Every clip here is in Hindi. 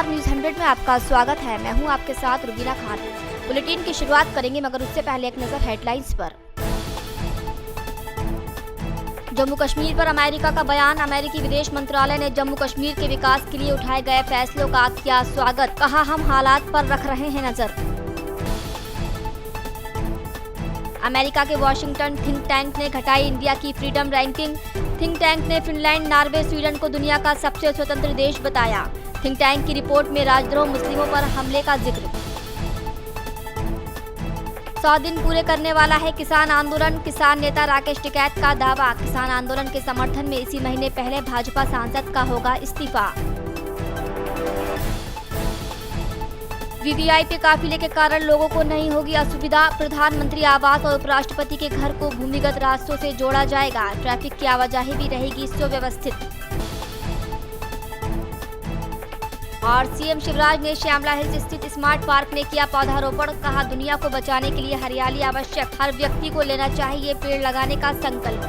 नमस्कार, न्यूज़ 100 में आपका स्वागत है। मैं हूं आपके साथ रुबीना खान। बुलेटिन की शुरुआत करेंगे, मगर उससे पहले एक नजर हेडलाइंस पर। जम्मू कश्मीर पर अमेरिका का बयान। अमेरिकी विदेश मंत्रालय ने जम्मू कश्मीर के विकास के लिए उठाए गए फैसलों का किया स्वागत। कहा, हम हालात पर रख रहे हैं नजर। अमेरिका के वॉशिंगटन थिंक टैंक ने घटाई इंडिया की फ्रीडम रैंकिंग। थिंक टैंक ने फिनलैंड, नॉर्वे, स्वीडन को दुनिया का सबसे स्वतंत्र देश बताया। थिंक टैंक की रिपोर्ट में राजद्रोह, मुस्लिमों पर हमले का जिक्र। 100 दिन पूरे करने वाला है किसान आंदोलन। किसान नेता राकेश टिकैत का दावा। किसान आंदोलन के समर्थन में इसी महीने पहले भाजपा सांसद का होगा इस्तीफा। वीवीआईपी काफिले के कारण लोगों को नहीं होगी असुविधा। प्रधानमंत्री आवास और उपराष्ट्रपति के घर को भूमिगत रास्तों से जोड़ा जाएगा। ट्रैफिक की आवाजाही भी रहेगी सुव्यवस्थित। और सीएम शिवराज ने श्यामला हिल्स स्थित स्मार्ट पार्क में किया पौधारोपण। कहा, दुनिया को बचाने के लिए हरियाली आवश्यक। हर व्यक्ति को लेना चाहिए पेड़ लगाने का संकल्प।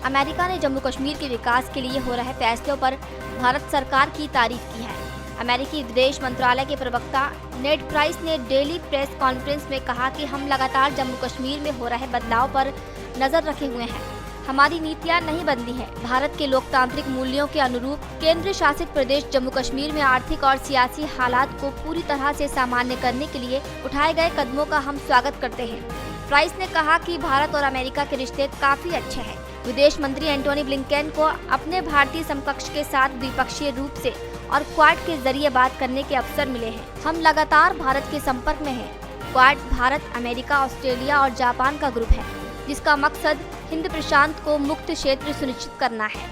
अमेरिका ने जम्मू कश्मीर के विकास के लिए हो रहे फैसलों पर भारत सरकार की तारीफ की है। अमेरिकी विदेश मंत्रालय के प्रवक्ता नेड प्राइस ने डेली प्रेस कॉन्फ्रेंस में कहा कि हम लगातार जम्मू कश्मीर में हो रहे बदलाव पर नजर रखे हुए हैं। हमारी नीतियां नहीं बदली हैं। भारत के लोकतांत्रिक मूल्यों के अनुरूप केंद्र शासित प्रदेश जम्मू कश्मीर में आर्थिक और सियासी हालात को पूरी तरह से सामान्य करने के लिए उठाए गए कदमों का हम स्वागत करते हैं। प्राइस ने कहा कि भारत और अमेरिका के रिश्ते काफी अच्छे हैं। विदेश मंत्री एंटोनी ब्लिंकेन को अपने भारतीय समकक्ष के साथ द्विपक्षीय रूप से और क्वाड के जरिए बात करने के अवसर मिले हैं। हम लगातार भारत के संपर्क में हैं। क्वाड भारत, अमेरिका, ऑस्ट्रेलिया और जापान का ग्रुप है, जिसका मकसद हिंद प्रशांत को मुक्त क्षेत्र सुनिश्चित करना है।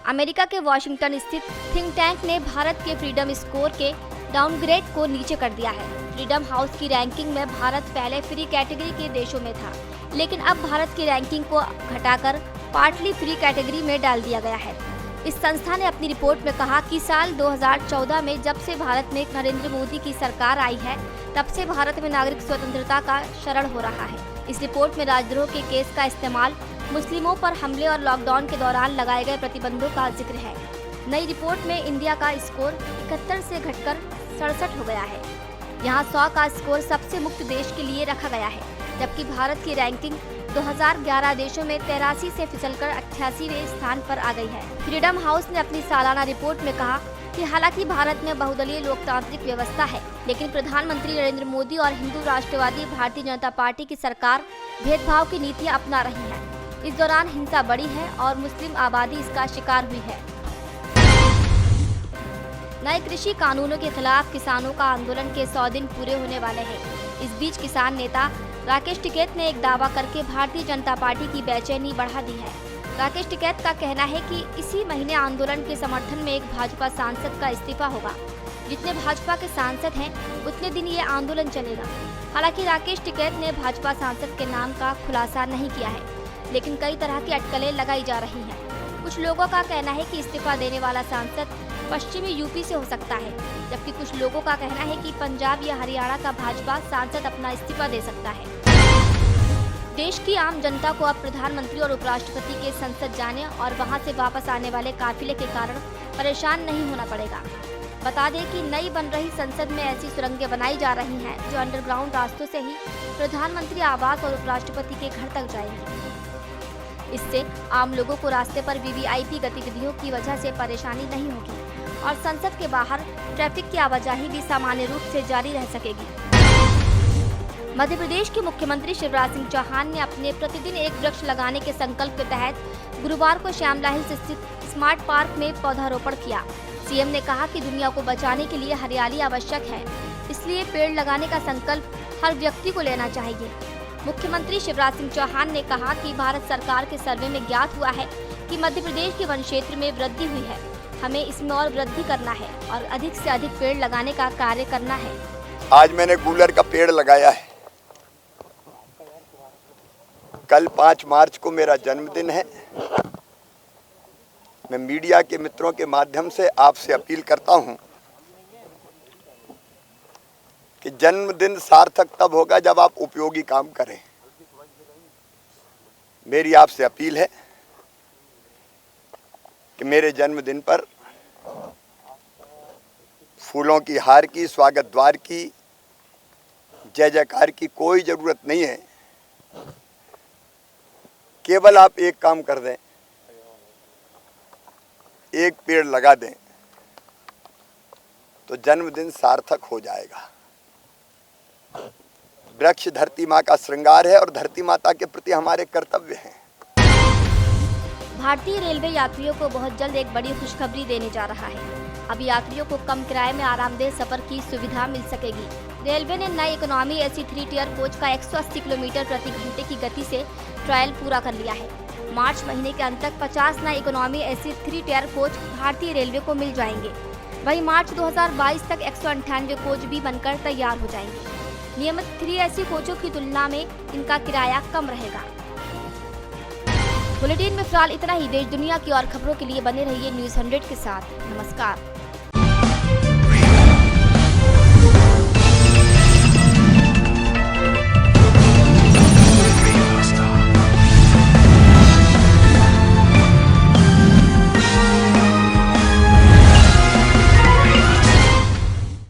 अमेरिका के वॉशिंगटन स्थित थिंक टैंक ने भारत के फ्रीडम स्कोर के डाउनग्रेड को नीचे कर दिया है। फ्रीडम हाउस की रैंकिंग में भारत पहले फ्री कैटेगरी के देशों में था, लेकिन अब भारत की रैंकिंग को घटाकर पार्टली फ्री कैटेगरी में डाल दिया गया है। इस संस्था ने अपनी रिपोर्ट में कहा कि साल 2014 में जब से भारत में नरेंद्र मोदी की सरकार आई है, तब से भारत में नागरिक स्वतंत्रता का क्षरण हो रहा है। इस रिपोर्ट में राजद्रोह के केस का इस्तेमाल, मुस्लिमों पर हमले और लॉकडाउन के दौरान लगाए गए प्रतिबंधों का जिक्र है। नई रिपोर्ट में इंडिया का स्कोर 71 से घटकर 67 हो गया है। यहाँ 100 का स्कोर सबसे मुक्त देश के लिए रखा गया है, जबकि भारत की रैंकिंग 2011 देशों में 83 से फिसलकर 88वें स्थान पर आ गई है। फ्रीडम हाउस ने अपनी सालाना रिपोर्ट में कहा कि हालांकि भारत में बहुदलीय लोकतांत्रिक व्यवस्था है, लेकिन प्रधानमंत्री नरेंद्र मोदी और हिंदू राष्ट्रवादी भारतीय जनता पार्टी की सरकार भेदभाव की नीतियां अपना रही है। इस दौरान हिंसा बढ़ी है और मुस्लिम आबादी इसका शिकार हुई है। नए कृषि कानूनों के खिलाफ किसानों का आंदोलन के 100 दिन पूरे होने वाले हैं। इस बीच किसान नेता राकेश टिकैत ने एक दावा करके भारतीय जनता पार्टी की बेचैनी बढ़ा दी है। राकेश टिकैत का कहना है कि इसी महीने आंदोलन के समर्थन में एक भाजपा सांसद का इस्तीफा होगा। जितने भाजपा के सांसद हैं, उतने दिन ये आंदोलन चलेगा। हालांकि राकेश टिकैत ने भाजपा सांसद के नाम का खुलासा नहीं किया है, लेकिन कई तरह की अटकलें लगाई जा रही हैं। कुछ लोगों का कहना है कि इस्तीफा देने वाला सांसद पश्चिमी यूपी से हो सकता है, जबकि कुछ लोगों का कहना है कि पंजाब या हरियाणा का भाजपा सांसद अपना इस्तीफा दे सकता है। देश की आम जनता को अब प्रधानमंत्री और उपराष्ट्रपति के संसद जाने और वहां से वापस आने वाले काफिले के कारण परेशान नहीं होना पड़ेगा। बता दें कि नई बन रही संसद में ऐसी सुरंगें बनाई जा रही हैं जो अंडरग्राउंड रास्तों से ही प्रधानमंत्री आवास और उपराष्ट्रपति के घर तक जाएंगी। इससे आम लोगों को रास्ते पर वीवीआईपी गतिविधियों की वजह से परेशानी नहीं होगी और संसद के बाहर ट्रैफिक की आवाजाही भी सामान्य रूप से जारी रह सकेगी। मध्य प्रदेश के मुख्यमंत्री शिवराज सिंह चौहान ने अपने प्रतिदिन एक वृक्ष लगाने के संकल्प के तहत गुरुवार को श्यामला हिल्स स्थित स्मार्ट पार्क में पौधारोपण किया। सीएम ने कहा कि दुनिया को बचाने के लिए हरियाली आवश्यक है, इसलिए पेड़ लगाने का संकल्प हर व्यक्ति को लेना चाहिए। मुख्यमंत्री शिवराज सिंह चौहान ने कहा कि भारत सरकार के सर्वे में ज्ञात हुआ है कि मध्य प्रदेश के वन क्षेत्र में वृद्धि हुई है। हमें इसमें और वृद्धि करना है और अधिक से अधिक पेड़ लगाने का कार्य करना है। आज मैंने गूलर का पेड़ लगाया है। कल 5 मार्च को मेरा जन्मदिन है। मैं मीडिया के मित्रों के माध्यम से आपसे अपील करता हूं कि जन्मदिन सार्थक तब होगा जब आप उपयोगी काम करें। मेरी आपसे अपील है कि मेरे जन्मदिन पर फूलों की हार की, स्वागत द्वार की, जय जयकार की कोई ज़रूरत नहीं है। केवल आप एक काम कर दें, एक पेड़ लगा दें तो जन्मदिन सार्थक हो जाएगा। वृक्ष धरती माँ का श्रृंगार है और धरती माता के प्रति हमारे कर्तव्य हैं। भारतीय रेलवे यात्रियों को बहुत जल्द एक बड़ी खुशखबरी देने जा रहा है। अब यात्रियों को कम किराए में आरामदेह सफर की सुविधा मिल सकेगी। रेलवे ने नए इकोनॉमी AC 3 टियर कोच का 180 किलोमीटर प्रति घंटे की गति से ट्रायल पूरा कर लिया है। मार्च महीने के अंत तक 50 नए इकोनॉमी AC 3 टियर कोच भारतीय रेलवे को मिल जाएंगे। वहीं मार्च 2022 तक 198 कोच भी बनकर तैयार हो जाएंगे। नियमित 3 AC कोचों की तुलना में इनका किराया कम रहेगा। बुलेटिन में फिलहाल इतना ही। देश दुनिया की और खबरों के लिए बने रहिए न्यूज़ 100 के साथ। नमस्कार।